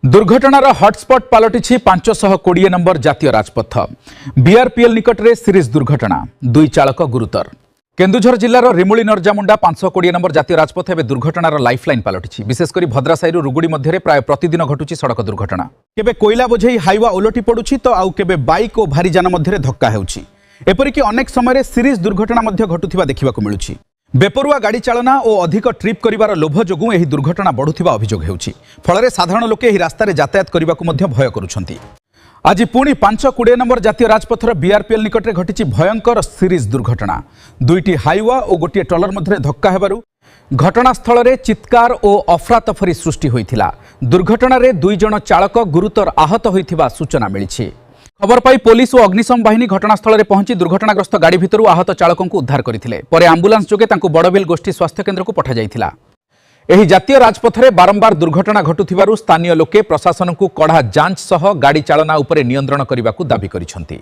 दुर्घटनार हटस्पट पलटि 520 नंबर जातीय राजपथ बीआरपीएल निकटरे सीरीज दुर्घटना दुई चालक गुरुतर। केन्दुझर जिलार रिमुली नरजामुंडा 520 नंबर जातीय राजपथ एवं दुर्घटनार लाइफलाइन पलटि विशेषकर भद्रासाई रुगुड़ी मध्य प्राय प्रतिदिन घटुची सड़क दुर्घटना। केबे कोयला बोझई हाइवा उलटि पड़ुछि तो आउ केबे बाइक और भारी जान मध्य धक्का हेउछि। एपरिक अनेक समय सीरीज दुर्घटना मध्य घटुथिबा देखिबाकु मिलुछि। बेपरुआ गाड़ी चालना और अधिक ट्रिप करिवार लोभ जोगु एही दुर्घटना बढ़ुथिबा अभियोग हेउछि। फलरे साधारण लोके एही रास्तारे यातायात करिबाकु मध्य भय करुछन्ति। आज पुणी 520 नंबर जातीय राजपथर बीआरपीएल निकटरे घटिछि भयंकर सीरीज दुर्घटना। दुईटी हाइवा और गोटे ट्रलर मध्य धक्का हेबारु घटनास्थल में चित्कार और अफरातफरी सृष्टि होइथिला। दुर्घटना रे दुई जण चालक गुरुतर आहत होइथिबा सूचना मिलिछि। खबर पाई पुलिस और अग्निशम बाहिनी घटनास्थल में पहुंची दुर्घटनाग्रस्त गाड़ी भितर आहत चालकों उद्धार करथिले। परे आंबुलांस जोगे तांको बड़बिल गोष्ठी स्वास्थ्य केन्द्र को पठा जाइथिला। एही जातीय राजपथरे बारंबार दुर्घटना घटुथिबारु स्थानीय लोके प्रशासन को कड़ा जांच सह गाड़ी चालना उपरे नियंत्रण करने दाबी करिसेंति।